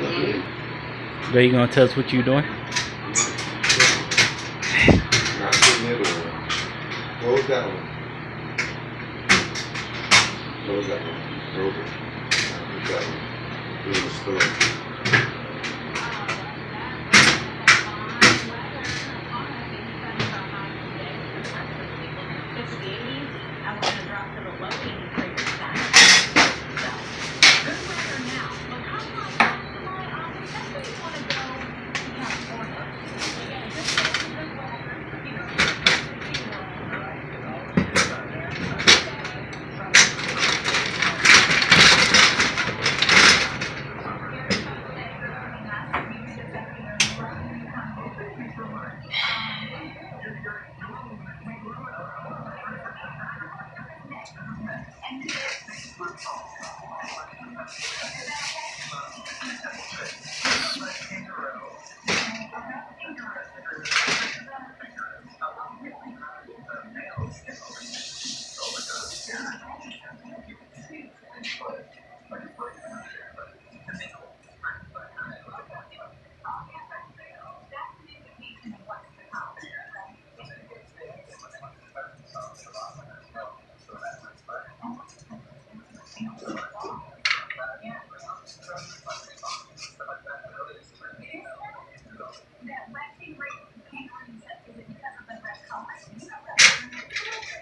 Are you gonna tell us what you doing? Not putting it on. Close that one. Close that one. Close it. Put that one. Put it in the store.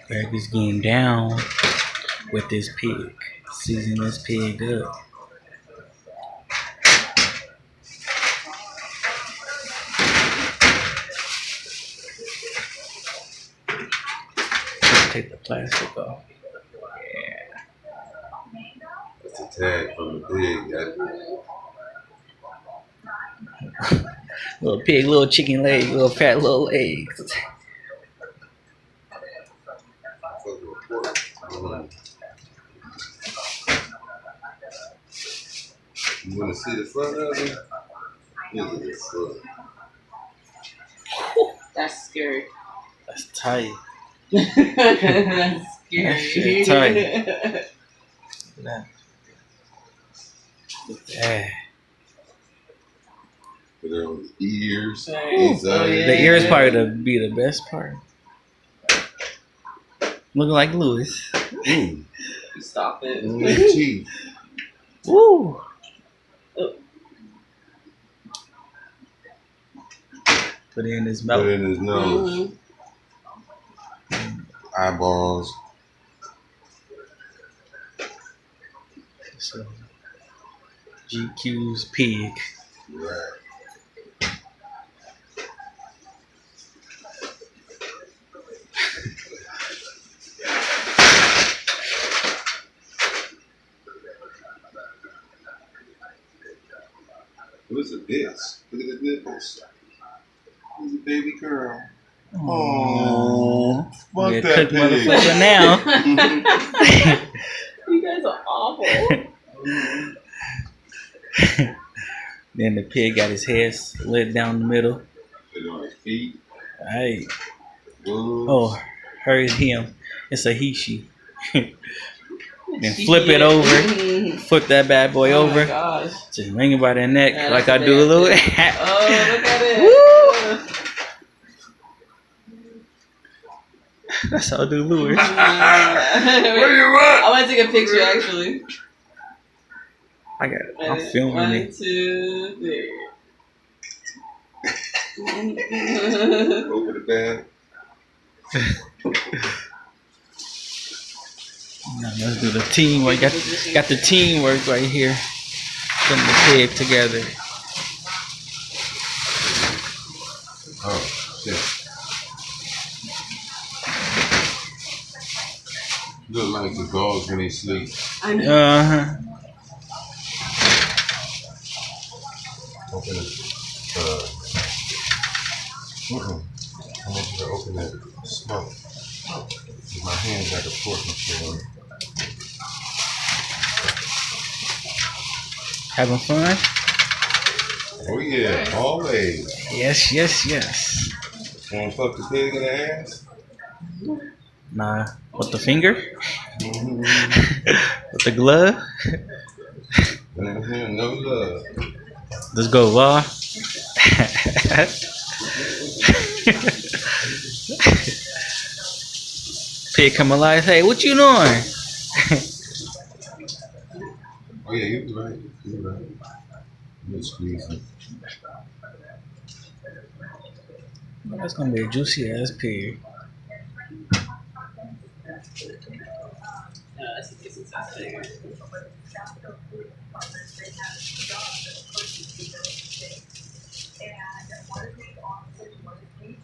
Greg is getting down with this pig, seasoning this pig up. Take the plastic off. Yeah. That's a tag from the pig. Little pig, little chicken leg, little fat little legs. You want to see the front of it? Look at this front. That's scary. That's tight. That's scary. That shit tight. Look at that. Put it on the ears. Right. Inside. The ears probably be the best part. Looking like Lewis. Stop it. Cheese. Woo! Put it in his mouth. Put it in his nose. Eyeballs. So, GQ's pig. Right. What's this? Look at the nipples. He's a baby girl. Oh, fuck Yeah, that cook pig. motherfucker now. You guys are awful. Then the pig got his head slit down the middle. Put it on his feet. Right. Boobs. Oh, her is him. It's a he, she. Then flip it over. Flip that bad boy Oh over. my gosh. Just ring it by the neck Yeah, like that's I do a little. Oh, look at it. That's how I do Lewis. Where you at? I want to take a picture actually. I got it. I'm filming 1, it. 2, 3. Over the bed. Now let's do the teamwork. Got the teamwork right here. Putting the pig together. Oh, shit. Look like the dogs when they sleep. I know. Uh-huh. Open it. I want you to open that smoke. With my hands like a fork and shit on it. Having fun? Oh yeah, always. Yes, yes, yes. Wanna fuck the pig in the ass? Nah. With the finger? Mm-hmm. With the glove? No love. Let's go, Law. Pig come alive. Hey, what you doing? Oh yeah, you're right. You're right. You're squeezing. That's gonna be a juicy ass pig.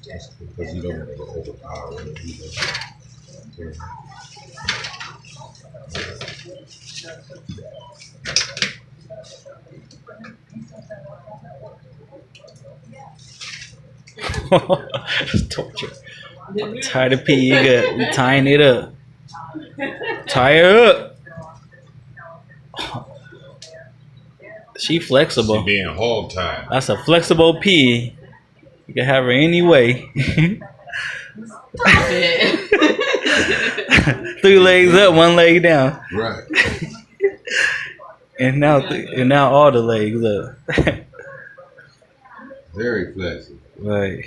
That's because you don't want to go overpower it either. That's torture. Tie the pig up. We tying it up. Tie her up. She flexible. She being hog tied. That's a flexible pig. You can have her any way. 3 legs up, 1 leg down. Right. And now all the legs up. Very flexible. Right.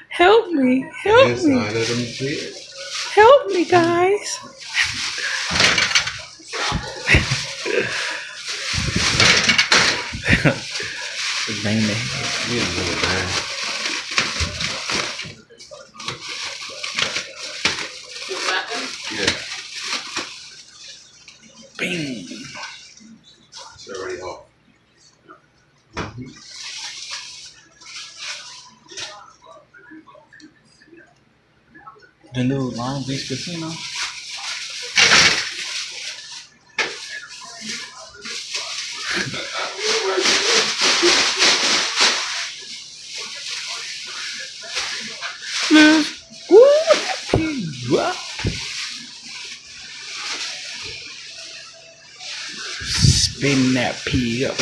Help me. Help me. Inside of them pigs. Help me, guys. Bang it. Yeah, little man. Yeah, Bing. it's already off. The new Long Beach Casino. Woo, that pig drop. Spin that pig up.